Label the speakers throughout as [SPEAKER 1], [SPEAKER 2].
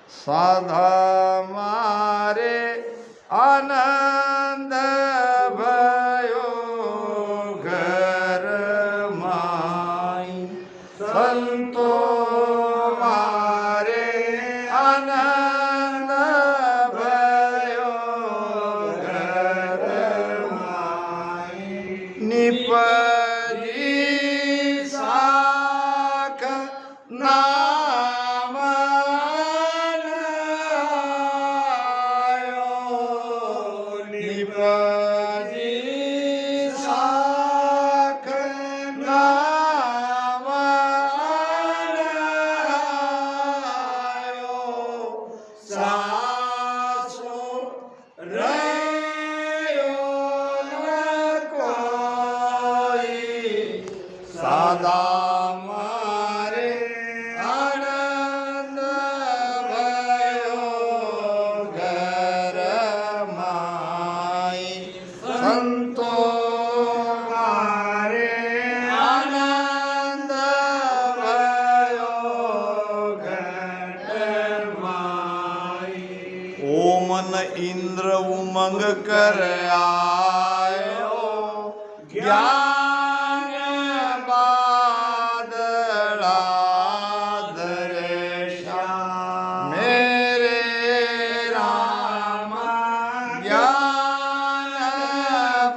[SPEAKER 1] साधा मारे आनंद भयो घर माई संतो मारे आनंद भयो घर माई निपजी साख नाम आयो निपजी साख नाम आयो सासो रयो न कोई सदा मारे आनंद भयो घर माई संतो मारे आनंद भयो घर माई ओमन इंद्र उमंग कर आयो ज्ञान बादला दर्शा मेरे राम ज्ञान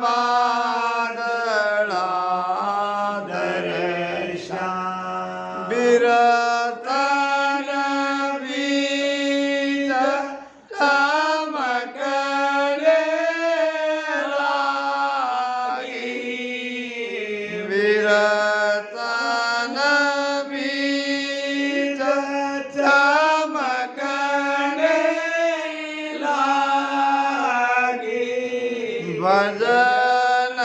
[SPEAKER 1] बादला दर्शा बिरतन बीज चमकने लागी बिरतन बीज चमकने लागी भजन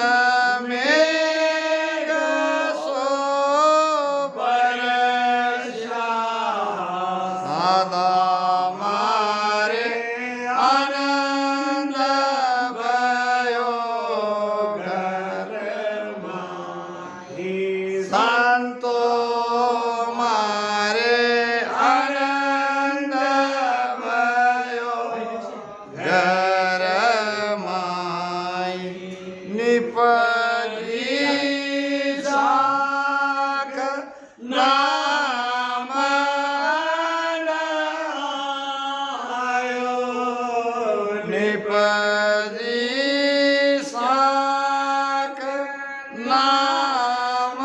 [SPEAKER 1] में सो बरसा सदा मारे आनंद भयो घर माई संतो मारे आनंद भयो घर माई निपजी साख नाम आयो निपजी साख नाम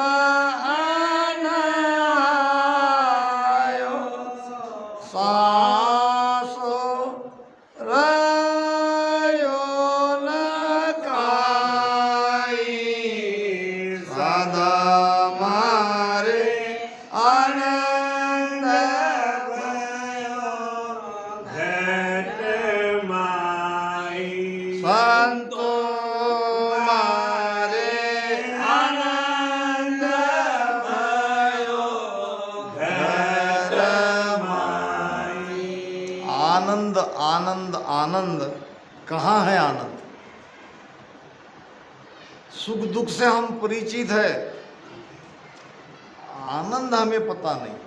[SPEAKER 1] आयो सासो रयो न काई सदा मारे आनंद भयो घर माई संतो मारे आनंद भयो घर माई आनंद आनंद आनंद कहाँ है आनंद सुख दुख से हम परिचित है आनंद हमें पता नहीं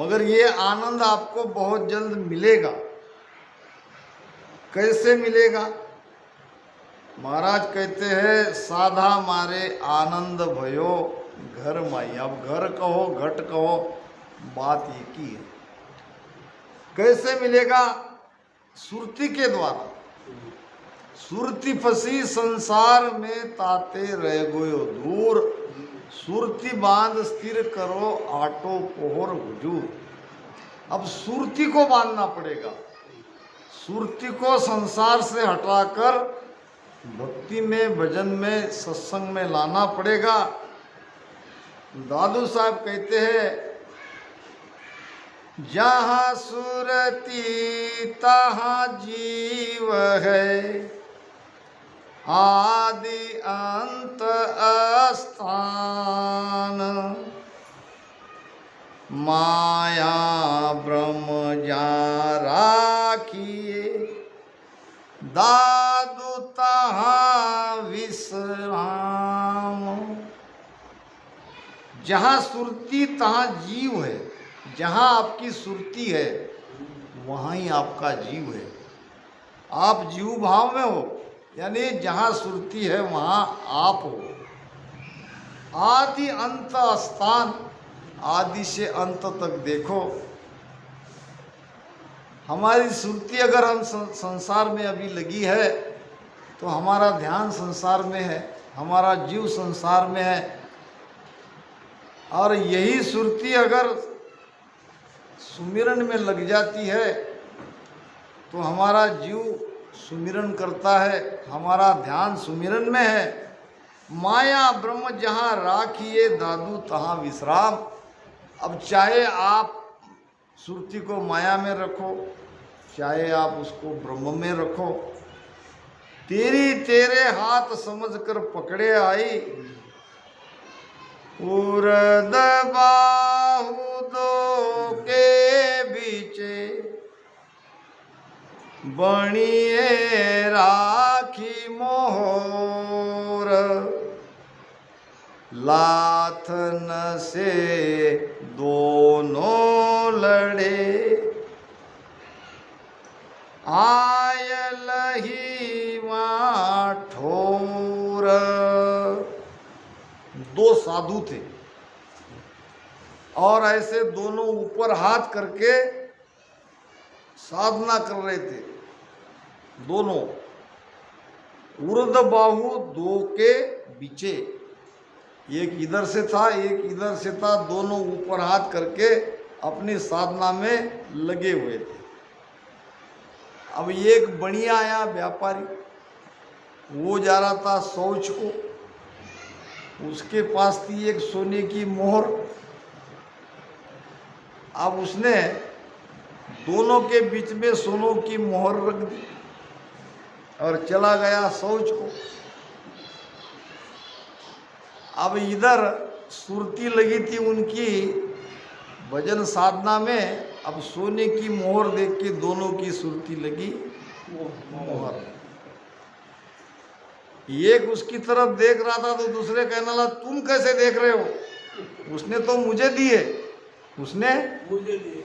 [SPEAKER 1] मगर ये आनंद आपको बहुत जल्द मिलेगा कैसे मिलेगा महाराज कहते हैं साधा मारे आनंद भयो घर माई अब घर कहो घट कहो बात एक ही है कैसे मिलेगा सुरती के द्वारा सुरती फंसी संसार में ताते रह गयो दूर सुरती बांध स्थिर करो आटो पोहर हुजूर अब सुरती को बांधना पड़ेगा सुरती को संसार से हटाकर भक्ति में भजन में सत्संग में लाना पड़ेगा दादू साहब कहते हैं जहाँ सुरती तहाँ जीव है आदि अंत स्थान माया ब्रह्म जा राखिए दादू तहाँ विश्राम। जहाँ सुरती तहाँ जीव है, जहाँ आपकी सुरती है वहाँ ही आपका जीव है। आप जीव भाव में हो, यानी जहाँ सुरती है वहाँ आप हो। आदि अंत स्थान, आदि से अंत तक देखो। हमारी सुरती अगर हम संसार में अभी लगी है तो हमारा ध्यान संसार में है, हमारा जीव संसार में है। और यही सुरती अगर सुमिरन में लग जाती है तो हमारा जीव सुमिरन करता है, हमारा ध्यान सुमिरन में है। माया ब्रह्म जहाँ राखिए दादू तहाँ विश्राम। अब चाहे आप सुरती को माया में रखो, चाहे आप उसको ब्रह्म में रखो, तेरी तेरे हाथ समझकर पकड़े आई। उरद बाहु दो के बीचे बणिए राखी मोहर। लाथन से दोनों लड़े आयल ही वहाँ ठोर। दो साधु थे और ऐसे दोनों ऊपर हाथ करके साधना कर रहे थे। दोनों उर्द बाहु दो के बीचे, एक इधर से था एक इधर से था, दोनों ऊपर हाथ करके अपनी साधना में लगे हुए थे। अब एक बढ़िया आया व्यापारी, वो जा रहा था शौच को, उसके पास थी एक सोने की मोहर। अब उसने दोनों के बीच में सोनों की मोहर रख दी और चला गया शौच को। अब इधर सुरती लगी थी उनकी भजन साधना में, अब सोने की मोहर देख के दोनों की सुरती लगी मोहर। एक उसकी तरफ देख रहा था तो दूसरे कहने लगा तुम कैसे देख रहे हो, उसने तो मुझे दिए, उसने मुझे दिए।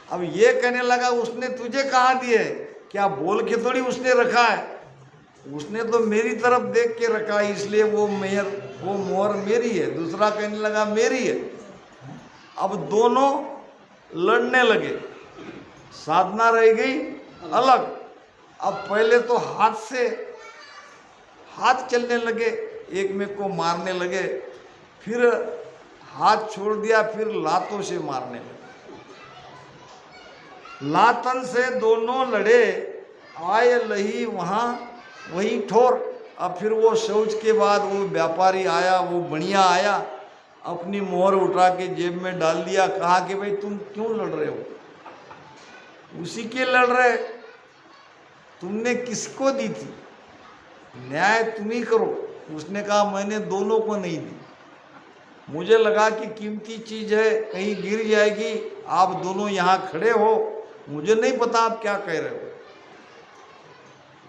[SPEAKER 1] अब ये कहने लगा उसने तुझे कहाँ दिए, क्या बोल के थोड़ी उसने रखा है, उसने तो मेरी तरफ देख के रखा है इसलिए वो मोहर मेरी है। दूसरा कहने लगा मेरी है। अब दोनों लड़ने लगे, साधना रह गई अलग। अब पहले तो हाथ से हाथ चलने लगे, एक में को मारने लगे, फिर हाथ छोड़ दिया, फिर लातों से मारने लगे। लातन से दोनों लड़े आए लही वहाँ वही ठोर। अब फिर वो शौच के बाद वो व्यापारी आया, वो बढ़िया आया, अपनी मोहर उठा के जेब में डाल दिया। कहा कि भाई तुम क्यों लड़ रहे हो, उसी के लड़ रहे, तुमने किसको दी थी, न्याय तुम ही करो। उसने कहा मैंने दोनों को नहीं दी, मुझे लगा कि कीमती चीज है कहीं गिर जाएगी, आप दोनों यहाँ खड़े हो, मुझे नहीं पता आप क्या कह रहे हो,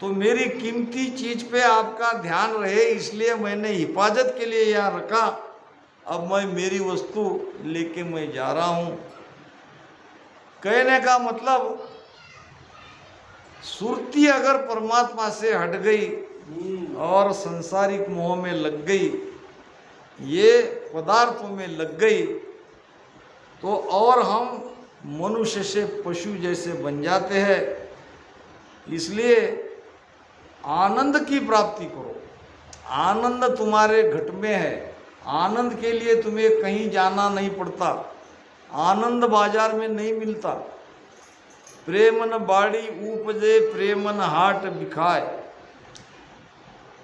[SPEAKER 1] तो मेरी कीमती चीज पे आपका ध्यान रहे इसलिए मैंने हिफाजत के लिए यहाँ रखा। अब मैं मेरी वस्तु लेके मैं जा रहा हूँ। कहने का मतलब सुरती अगर परमात्मा से हट गई और संसारिक मोह में लग गई, ये पदार्थों में लग गई, तो और हम मनुष्य से पशु जैसे बन जाते हैं। इसलिए आनंद की प्राप्ति करो। आनंद तुम्हारे घट में है, आनंद के लिए तुम्हें कहीं जाना नहीं पड़ता, आनंद बाजार में नहीं मिलता। प्रेमन बाड़ी उपजे प्रेमन हाट बिखाए।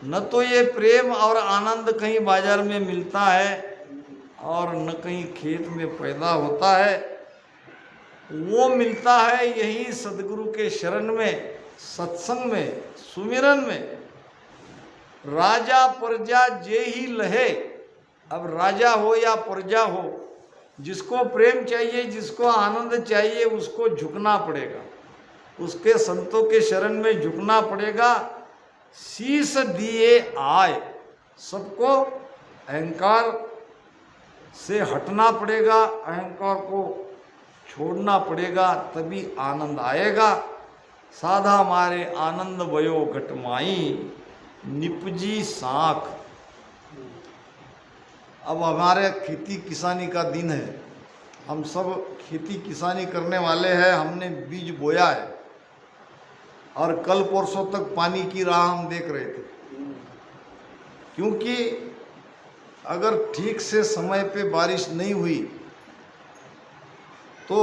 [SPEAKER 1] न तो ये प्रेम और आनंद कहीं बाजार में मिलता है और न कहीं खेत में पैदा होता है, वो मिलता है यही सदगुरु के शरण में, सत्संग में, सुमिरन में। राजा प्रजा जे ही लहे। अब राजा हो या प्रजा हो, जिसको प्रेम चाहिए, जिसको आनंद चाहिए, उसको झुकना पड़ेगा, उसके संतों के शरण में झुकना पड़ेगा। शीश दिए आए, सबको अहंकार से हटना पड़ेगा, अहंकार को छोड़ना पड़ेगा तभी आनंद आएगा। साधा मारे आनंद भयो घटमाई, निपजी साख। अब हमारे खेती किसानी का दिन है, हम सब खेती किसानी करने वाले हैं। हमने बीज बोया है और कल परसों तक पानी की राह हम देख रहे थे, क्योंकि अगर ठीक से समय पे बारिश नहीं हुई तो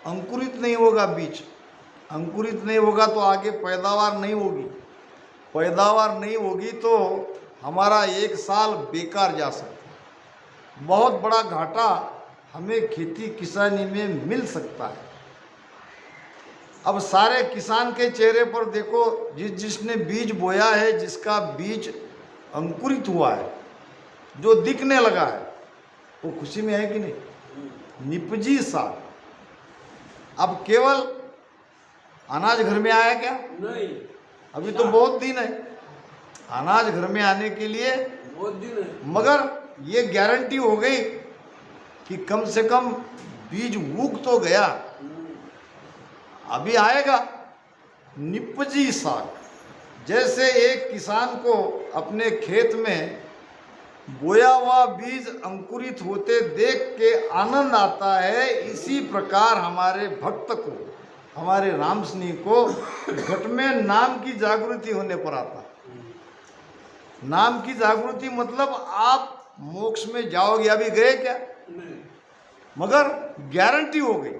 [SPEAKER 1] अंकुरित नहीं होगा बीज। अंकुरित नहीं होगा तो आगे पैदावार नहीं होगी। पैदावार नहीं होगी तो हमारा एक साल बेकार जा सकता है। बहुत बड़ा घाटा हमें खेती किसानी में मिल सकता है। अब सारे किसान के चेहरे पर देखो, जिसने बीज बोया है, जिसका बीज अंकुरित हुआ है, जो दिखने लगा है, वो खुशी में है कि नहीं? निपजी साख। अब केवल अनाज घर में आया क्या?
[SPEAKER 2] नहीं,
[SPEAKER 1] अभी तो बहुत दिन है अनाज घर में आने के लिए,
[SPEAKER 2] बहुत दिन है।
[SPEAKER 1] मगर ये गारंटी हो गई कि कम से कम बीज उग तो गया, अभी आएगा। निपजी साख। जैसे एक किसान को अपने खेत में बोया हुआ बीज अंकुरित होते देख के आनंद आता है, इसी प्रकार हमारे भक्त को, हमारे राम सिंह को घट में नाम की जागृति होने पर आता है। नाम की जागृति मतलब आप मोक्ष में जाओगे। अभी गए क्या? मगर गारंटी हो गई।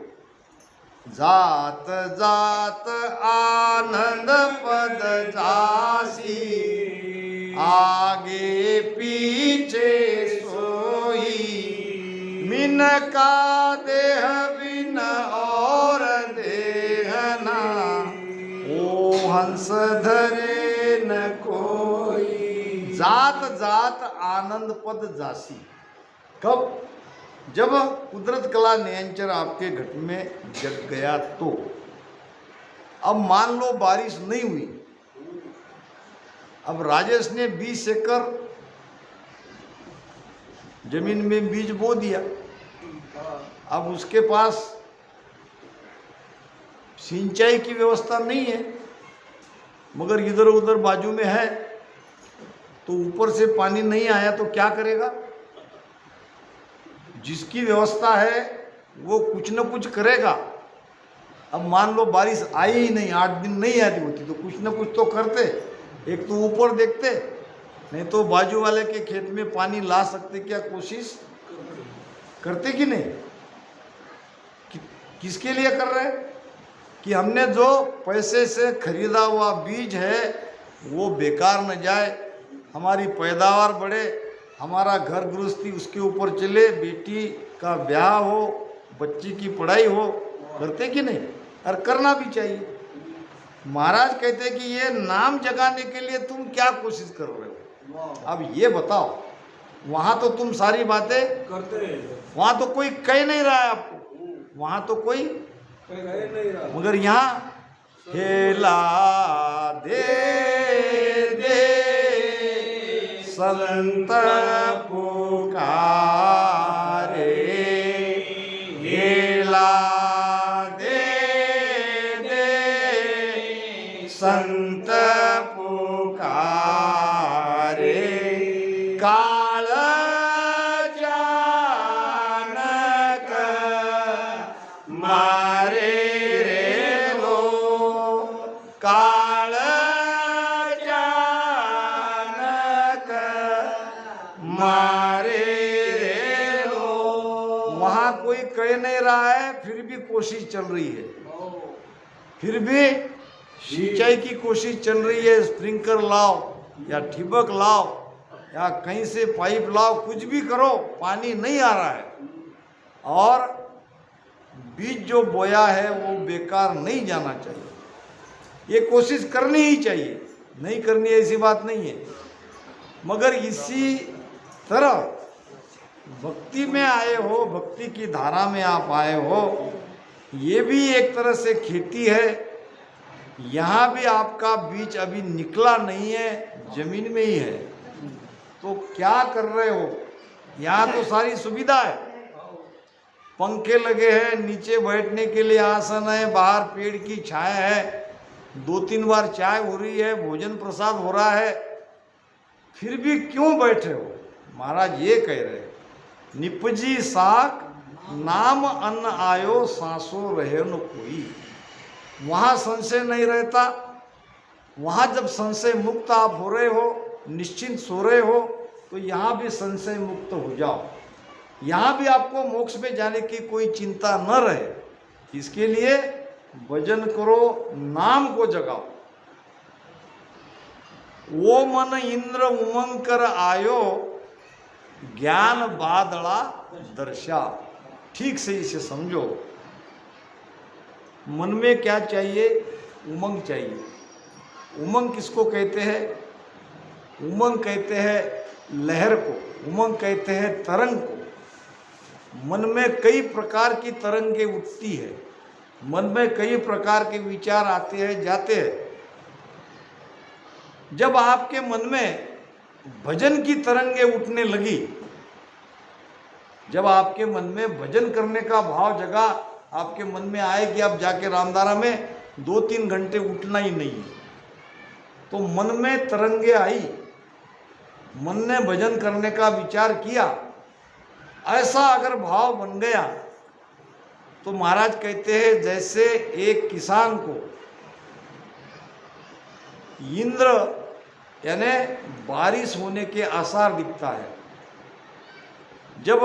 [SPEAKER 1] जात जात आनंद पद जासी, आगे पीछे सोई, मिन का देह बिन और देहना, ओ हंस धरे न कोई। जात जात आनंद पद जासी। कब? जब कुदरत कला नियंचर आपके घट में जग गया तो। अब मान लो बारिश नहीं हुई, अब राजेश ने 20 एकड़ जमीन में बीज बो दिया। अब उसके पास सिंचाई की व्यवस्था नहीं है, मगर इधर उधर बाजू में है, तो ऊपर से पानी नहीं आया तो क्या करेगा? जिसकी व्यवस्था है वो कुछ न कुछ करेगा। अब मान लो बारिश आई ही नहीं, 8 दिन नहीं आती होती, तो कुछ न कुछ तो करते। एक तो ऊपर देखते, नहीं तो बाजू वाले के खेत में पानी ला सकते, क्या कोशिश करते कि नहीं? किसके लिए कर रहे? कि हमने जो पैसे से खरीदा हुआ बीज है वो बेकार न जाए, हमारी पैदावार बढ़े, हमारा घर गृहस्थी उसके ऊपर चले, बेटी का ब्याह हो, बच्ची की पढ़ाई हो। करते कि नहीं? और करना भी चाहिए। महाराज कहते हैं कि ये नाम जगाने के लिए तुम क्या कोशिश कर रहे हो? अब ये बताओ, वहां तो तुम सारी बातें
[SPEAKER 2] करते हैं,
[SPEAKER 1] वहां तो कोई कह नहीं रहा है आपको, वहां तो कोई
[SPEAKER 2] कह नहीं रहा,
[SPEAKER 1] मगर यहाँ हेला दे दे संत पुकारे, हेला दे दे संत पुकारे, काल जानक मारे रे लो, काल जानक मारे रे लो। वहां कोई कह नहीं रहा है, फिर भी कोशिश चल रही है, फिर भी सिंचाई की कोशिश चल रही है। स्प्रिंकलर लाओ या ठिबक लाओ या कहीं से पाइप लाओ, कुछ भी करो, पानी नहीं आ रहा है। और बीज जो बोया है वो बेकार नहीं जाना चाहिए, ये कोशिश करनी ही चाहिए। नहीं करनी ऐसी बात नहीं है, मगर इसी तरह भक्ति में आए हो, भक्ति की धारा में आप आए हो, ये भी एक तरह से खेती है। यहाँ भी आपका बीज अभी निकला नहीं है, जमीन में ही है, तो क्या कर रहे हो? यहाँ तो सारी सुविधा है, पंखे लगे हैं, नीचे बैठने के लिए आसन है, बाहर पेड़ की छाया है, 2-3 बार चाय हो रही है, भोजन प्रसाद हो रहा है, फिर भी क्यों बैठे हो? महाराज ये कह रहे, निपजी साक नाम अन्न आयो सांसो रहे न कोई। वहाँ संशय नहीं रहता। वहाँ जब संशय मुक्त आप हो रहे हो, निश्चिंत सो रहे हो, तो यहाँ भी संशय मुक्त हो जाओ। यहाँ भी आपको मोक्ष में जाने की कोई चिंता न रहे। इसके लिए भजन करो, नाम को जगाओ। वो मन इंद्र उमंग कर आयो, ज्ञान बादला दर्शा। ठीक से इसे समझो। मन में क्या चाहिए? उमंग चाहिए। उमंग किसको कहते हैं? उमंग कहते हैं लहर को, उमंग कहते हैं तरंग को। मन में कई प्रकार की तरंगे उठती है, मन में कई प्रकार के विचार आते हैं, जाते हैं। जब आपके मन में भजन की तरंगे उठने लगी, जब आपके मन में भजन करने का भाव जगा, आपके मन में आए कि अब जाके रामधारा में 2-3 घंटे उठना ही नहीं है, तो मन में तरंगे आई, मन ने भजन करने का विचार किया, ऐसा अगर भाव बन गया तो महाराज कहते हैं जैसे एक किसान को इंद्र यानी बारिश होने के आसार दिखता है। जब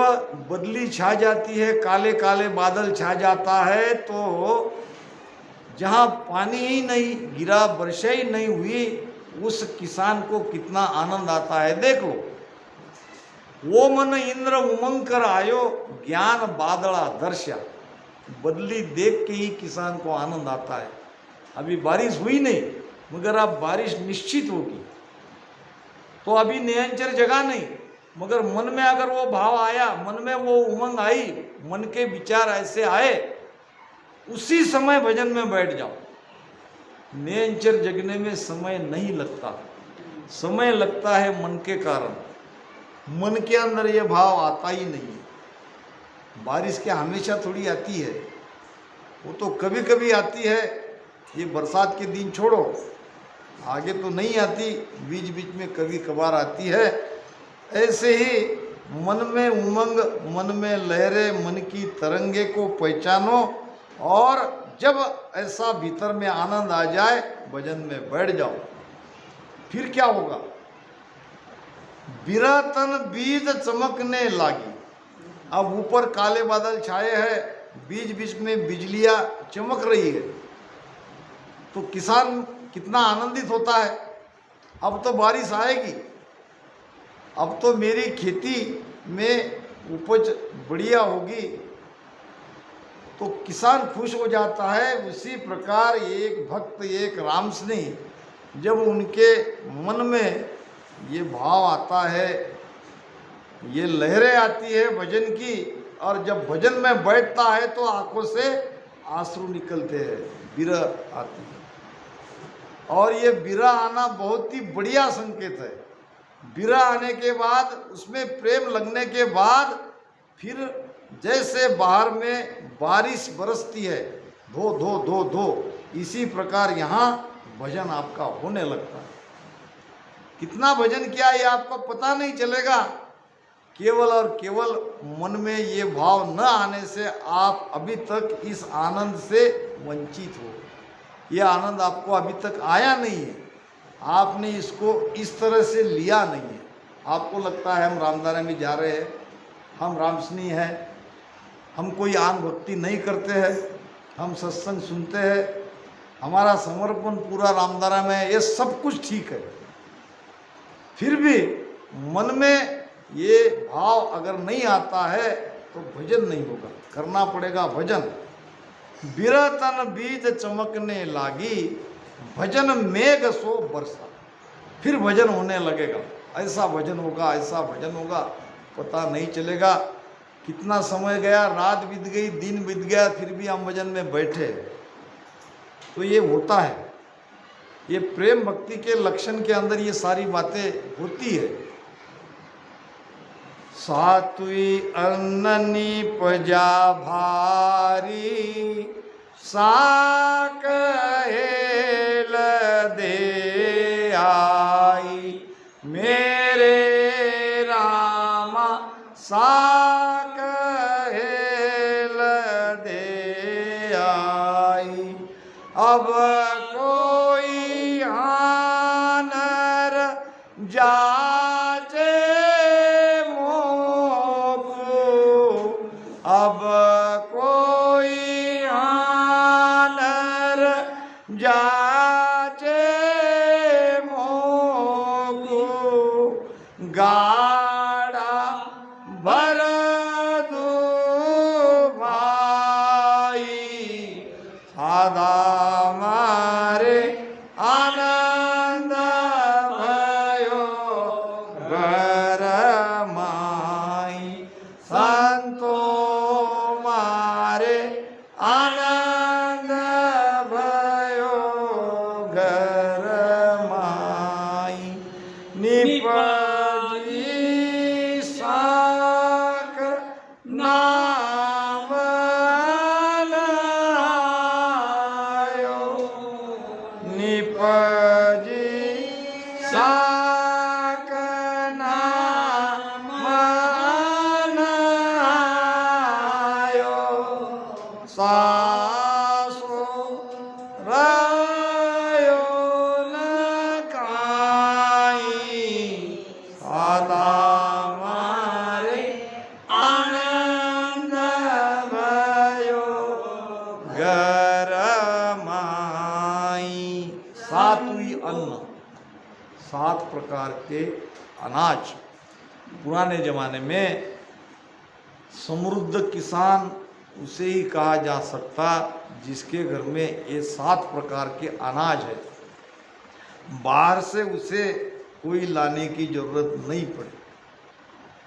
[SPEAKER 1] बदली छा जाती है, काले काले बादल छा जाता है, तो जहाँ पानी ही नहीं गिरा, वर्षा ही नहीं हुई, उस किसान को कितना आनंद आता है। देख लो, वो मन इंद्र उमंग कर आयो, ज्ञान बादला दर्शा। बदली देख के ही किसान को आनंद आता है। अभी बारिश हुई नहीं, मगर अब बारिश निश्चित होगी, तो अभी नियंचर जगह नहीं, मगर मन में अगर वो भाव आया, मन में वो उमंग आई, मन के विचार ऐसे आए, उसी समय भजन में बैठ जाओ। नियंचर जगने में समय नहीं लगता, समय लगता है मन के कारण। मन के अंदर ये भाव आता ही नहीं है। बारिश क्या हमेशा थोड़ी आती है, वो तो कभी कभी आती है। ये बरसात के दिन छोड़ो, आगे तो नहीं आती, बीच बीच में कभी कभार आती है। ऐसे ही मन में उमंग, मन में लहरें, मन की तरंगे को पहचानो, और जब ऐसा भीतर में आनंद आ जाए, भजन में बैठ जाओ। फिर क्या होगा? बिरातन बीज चमकने लागी। अब ऊपर काले बादल छाए हैं, बीच बीच में बिजलियां चमक रही है, तो किसान कितना आनंदित होता है। अब तो बारिश आएगी, अब तो मेरी खेती में उपज बढ़िया होगी, तो किसान खुश हो जाता है। उसी प्रकार एक भक्त, एक रामसनी, जब उनके मन में ये भाव आता है, ये लहरें आती है भजन की, और जब भजन में बैठता है तो आंखों से आंसू निकलते हैं, विरह आती है। और ये विरह आना बहुत ही बढ़िया संकेत है। विरह आने के बाद, उसमें प्रेम लगने के बाद, फिर जैसे बाहर में बारिश बरसती है, धो धो धो धो, इसी प्रकार यहाँ भजन आपका होने लगता है। कितना भजन किया ये आपको पता नहीं चलेगा। केवल और केवल मन में ये भाव न आने से आप अभी तक इस आनंद से वंचित हो। ये आनंद आपको अभी तक आया नहीं है, आपने इसको इस तरह से लिया नहीं है। आपको लगता है हम रामधारा में जा रहे हैं, हम रामसनी हैं, हम कोई आन भक्ति नहीं करते हैं, हम सत्संग सुनते हैं, हमारा समर्पण पूरा रामधारा में है, ये सब कुछ ठीक है। फिर भी मन में ये भाव अगर नहीं आता है तो भजन नहीं होगा, करना पड़ेगा भजन। बिरतन बीज चमकने लागी, भजन मेघ सो बरसा। फिर भजन होने लगेगा, ऐसा भजन होगा, ऐसा भजन होगा, पता नहीं चलेगा कितना समय गया, रात बीत गई, दिन बीत गया, फिर भी हम भजन में बैठे। तो ये होता है, ये प्रेम भक्ति के लक्षण के अंदर ये सारी बातें होती है। सात्वी अन्न निपजा भारी सा कहेल दे आई मेरे रामा सा कहेल दे आई अब कोई आनर जाचे अब कोई आनर जाचे मोगु गाड़ा भर दू भाई सादा मारे आनंद भयो घर माई संतो आनंद भयो घर माई निपजी साक नाम लायो निपजी साक नाम लायो सासो रायो नकाई सादा मारे आनंद भयो घर माई। सातवीं अन्न, 7 प्रकार के अनाज। पुराने जमाने में समृद्ध किसान उसे ही कहा जा सकता जिसके घर में ये 7 प्रकार के अनाज है। बाहर से उसे कोई लाने की जरूरत नहीं पड़ी।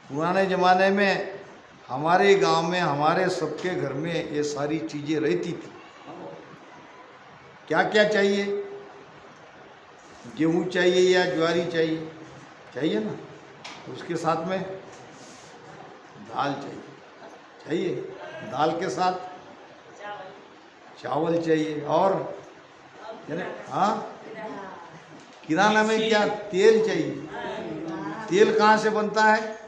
[SPEAKER 1] पुराने ज़माने में हमारे गांव में हमारे सबके घर में ये सारी चीज़ें रहती थी। क्या क्या चाहिए? गेहूँ चाहिए या ज्वारी चाहिए? चाहिए ना। उसके साथ में दाल चाहिए। दाल के साथ चावल चाहिए और हाँ किराना में क्या तेल चाहिए। तेल कहाँ से बनता है?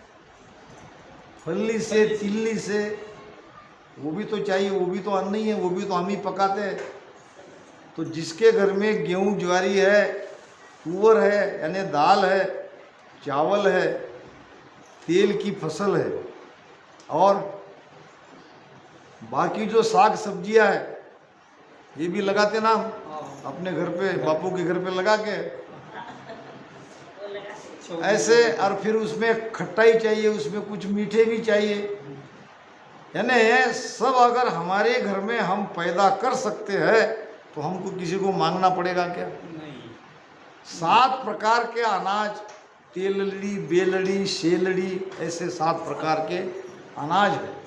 [SPEAKER 1] फल्ली से, तिल्ली से। वो भी तो चाहिए, वो भी तो अन्न ही है, वो भी तो हम ही पकाते हैं। तो जिसके घर में गेहूँ ज्वारी है, तुअर है यानी दाल है, चावल है, तेल की फसल है और बाकी जो साग सब्जियां है ये भी लगाते ना हम अपने घर पे, बापू के घर पे लगा के ऐसे। और फिर उसमें खट्टाई चाहिए, उसमें कुछ मीठे भी चाहिए। यानी सब अगर हमारे घर में हम पैदा कर सकते हैं तो हमको किसी को मांगना पड़ेगा क्या? नहीं। 7 प्रकार के अनाज, तेलड़ी, बेलड़ी, शेलड़ी, ऐसे 7 प्रकार के अनाज है।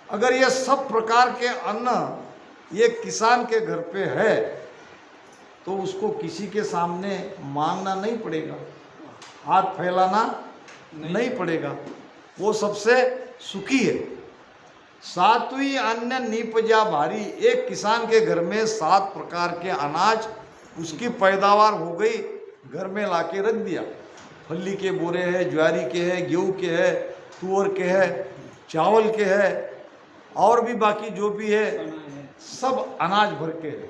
[SPEAKER 1] अगर ये सब प्रकार के अन्न ये किसान के घर पे है तो उसको किसी के सामने मांगना नहीं पड़ेगा, हाथ फैलाना नहीं पड़ेगा। वो सबसे सुखी है। 7वीं अन्न निपजा भारी। एक किसान के घर में 7 प्रकार के अनाज उसकी पैदावार हो गई, घर में लाके रख दिया। फल्ली के बोरे है, ज्वारी के है, गेहूँ के है, तुअर के है, चावल के है और भी बाकी जो भी है सब अनाज भर के है।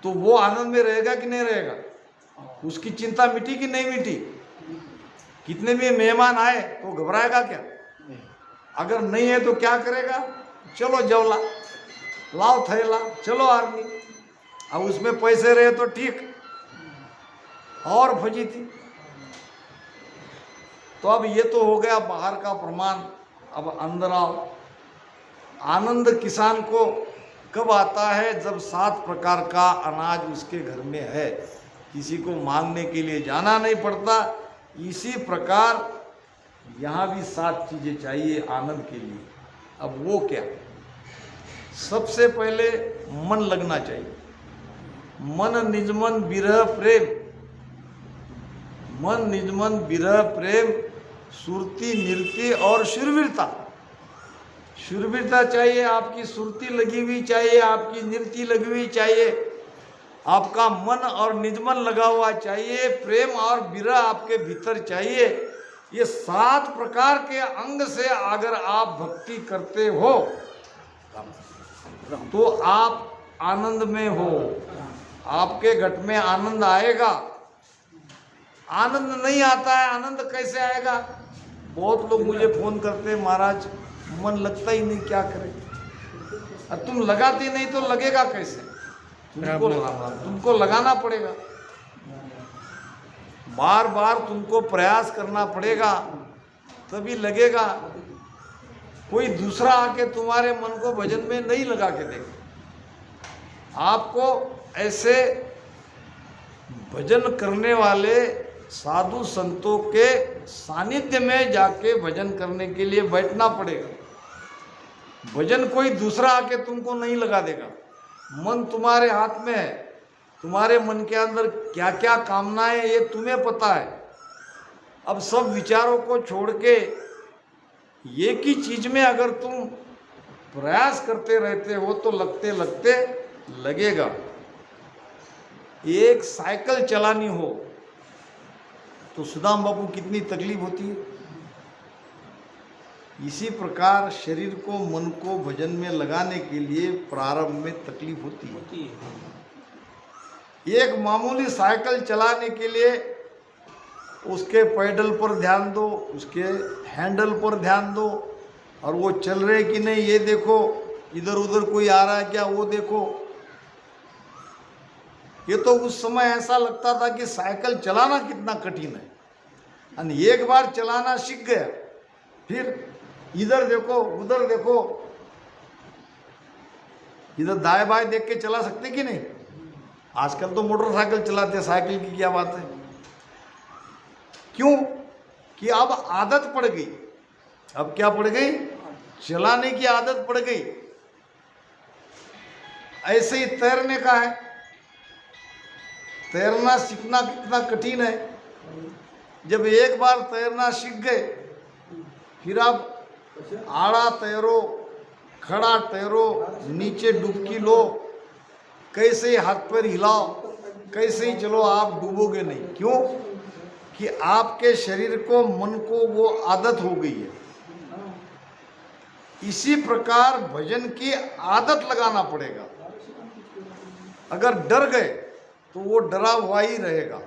[SPEAKER 1] तो वो आनंद में रहेगा कि नहीं रहेगा? उसकी चिंता मिटी कि नहीं मिटी? कितने भी मेहमान आए तो घबराएगा क्या? अगर नहीं है तो क्या करेगा? चलो जवला लाओ, थैला, चलो आर्मी। अब उसमें पैसे रहे तो ठीक और फजी थी। तो अब ये तो हो गया बाहर का प्रमाण। अब अंदर आओ। आनंद किसान को कब आता है? जब 7 प्रकार का अनाज उसके घर में है, किसी को मांगने के लिए जाना नहीं पड़ता। इसी प्रकार यहाँ भी 7 चीज़ें चाहिए आनंद के लिए। अब वो क्या? सबसे पहले मन लगना चाहिए। मन निजमन विरह प्रेम, मन निजमन विरह प्रेम सुरती, नृत्य और शूरवीरता। शूरवीरता चाहिए, आपकी सुरती लगी हुई चाहिए, आपकी नृत्य लगी हुई चाहिए, आपका मन और निजमन लगा हुआ चाहिए, प्रेम और विरह आपके भीतर चाहिए। ये 7 प्रकार के अंग से अगर आप भक्ति करते हो तो आप आनंद में हो, आपके घट में आनंद आएगा। आनंद नहीं आता है, आनंद कैसे आएगा? बहुत लोग मुझे फोन करते हैं, महाराज मन लगता ही नहीं, क्या करें? और तुम लगाते नहीं तो लगेगा कैसे? तुमको लगाना पड़ेगा, बार बार तुमको प्रयास करना पड़ेगा, तभी लगेगा। कोई दूसरा आके तुम्हारे मन को भजन में नहीं लगा के देगा। आपको ऐसे भजन करने वाले साधु संतों के सानिध्य में जाके भजन करने के लिए बैठना पड़ेगा। भजन कोई दूसरा आके तुमको नहीं लगा देगा। मन तुम्हारे हाथ में है, तुम्हारे मन के अंदर क्या क्या कामनाएं ये तुम्हें पता है। अब सब विचारों को छोड़ के एक ही चीज में अगर तुम प्रयास करते रहते हो तो लगते लगते लगेगा। एक साइकिल चलानी हो तो सुदाम बाबू कितनी तकलीफ होती है। इसी प्रकार शरीर को, मन को भजन में लगाने के लिए प्रारंभ में तकलीफ होती है। एक मामूली साइकिल चलाने के लिए उसके पैडल पर ध्यान दो, उसके हैंडल पर ध्यान दो, और वो चल रहे कि नहीं ये देखो, इधर उधर कोई आ रहा है क्या वो देखो। ये तो उस समय ऐसा लगता था कि साइकिल चलाना कितना कठिन है। और एक बार चलाना सीख गया, फिर इधर देखो उधर देखो, इधर दाएं बाएं देख के चला सकते कि नहीं? आजकल तो मोटरसाइकिल चलाते, साइकिल की क्या बात है। क्यों? कि अब आदत पड़ गई। अब क्या पड़ गई? चलाने की आदत पड़ गई। ऐसे ही तैरने का है। तैरना सीखना कितना कठिन है। जब एक बार तैरना सीख गए, फिर आप आड़ा तैरो, खड़ा तैरो, नीचे डुबकी लो, कैसे ही हाथ पैर हिलाओ, कैसे ही चलो, आप डूबोगे नहीं। क्यों? कि आपके शरीर को, मन को वो आदत हो गई है। इसी प्रकार भजन की आदत लगाना पड़ेगा। अगर डर गए तो वो डरा हुआ ही रहेगा,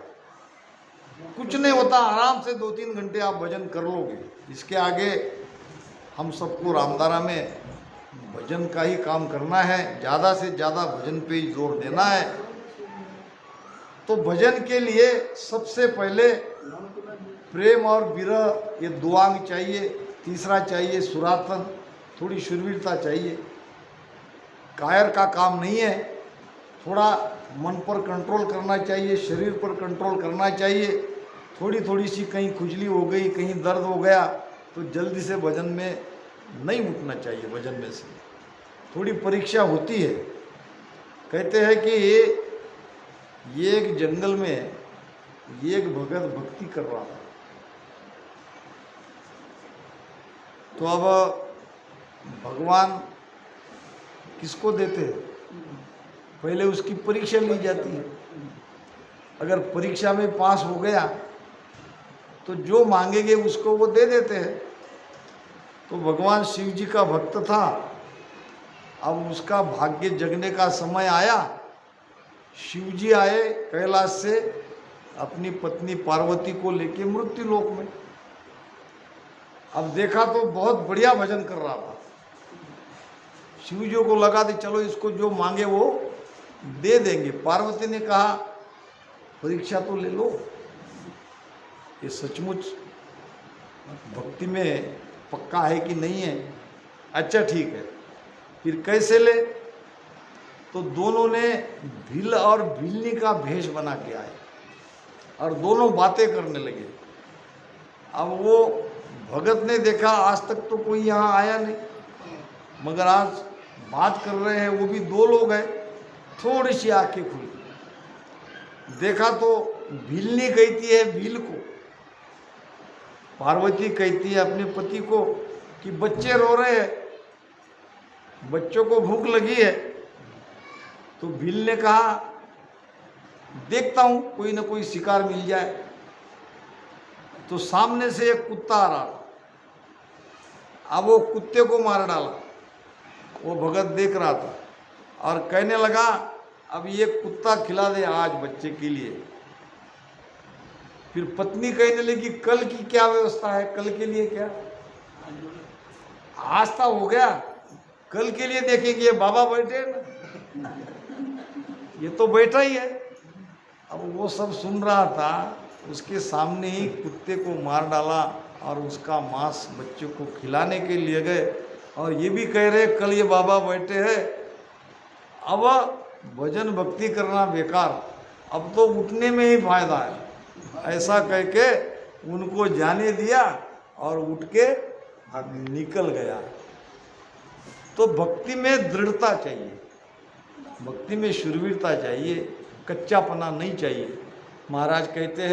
[SPEAKER 1] कुछ नहीं होता। आराम से 2-3 घंटे आप भजन कर लोगे। इसके आगे हम सबको रामधारा में भजन का ही काम करना है, ज़्यादा से ज़्यादा भजन पे ही जोर देना है। तो भजन के लिए सबसे पहले प्रेम और विरह, ये 2 अंग चाहिए। तीसरा चाहिए सुरातन, थोड़ी शूरवीरता चाहिए। कायर का काम नहीं है, थोड़ा मन पर कंट्रोल करना चाहिए, शरीर पर कंट्रोल करना चाहिए। थोड़ी थोड़ी सी कहीं खुजली हो गई, कहीं दर्द हो गया तो जल्दी से भजन में नहीं उठना चाहिए। भजन में से थोड़ी परीक्षा होती है। कहते हैं कि ये एक जंगल में एक भगत भक्ति कर रहा था। तो अब भगवान किसको देते हैं? पहले उसकी परीक्षा ली जाती है। अगर परीक्षा में पास हो गया तो जो मांगेंगे उसको वो दे देते हैं। तो भगवान शिव जी का भक्त था। अब उसका भाग्य जगने का समय आया। शिव जी आए कैलाश से अपनी पत्नी पार्वती को लेके मृत्यु लोक में। अब देखा तो बहुत बढ़िया भजन कर रहा था। शिव जी को लगा कि चलो इसको जो मांगे वो दे देंगे। पार्वती ने कहा परीक्षा तो ले लो, ये सचमुच भक्ति में पक्का है कि नहीं है। अच्छा ठीक है, फिर कैसे ले? तो दोनों ने भील और भीलनी का भेष बना के आए और दोनों बातें करने लगे। अब वो भगत ने देखा आज तक तो कोई यहाँ आया नहीं, मगर आज बात कर रहे हैं वो भी 2 लोग हैं। थोड़ी सी आंखें खुली, देखा तो भीलनी कहती है भील को पार्वती कहती है अपने पति को कि बच्चे रो रहे हैं, बच्चों को भूख लगी है। तो भील ने कहा देखता हूं कोई ना कोई शिकार मिल जाए। तो सामने से एक कुत्ता आ रहा था, अब वो कुत्ते को मार डाला। वो भगत देख रहा था और कहने लगा अब ये कुत्ता खिला दे आज बच्चे के लिए। फिर पत्नी कहने लगी कल की क्या व्यवस्था है, कल के लिए क्या, आज तो हो गया, कल के लिए देखेंगे। ये बाबा बैठे हैं ना, ये तो बैठा ही है। अब वो सब सुन रहा था, उसके सामने ही कुत्ते को मार डाला और उसका मांस बच्चों को खिलाने के लिए गए। और ये भी कह रहे कल ये बाबा बैठे हैं, अब भजन भक्ति करना बेकार, अब तो उठने में ही फायदा है। ऐसा कह के उनको जाने दिया और उठ के निकल गया। तो भक्ति में दृढ़ता चाहिए, भक्ति में शूरवीरता चाहिए, कच्चापना नहीं चाहिए। महाराज कहते हैं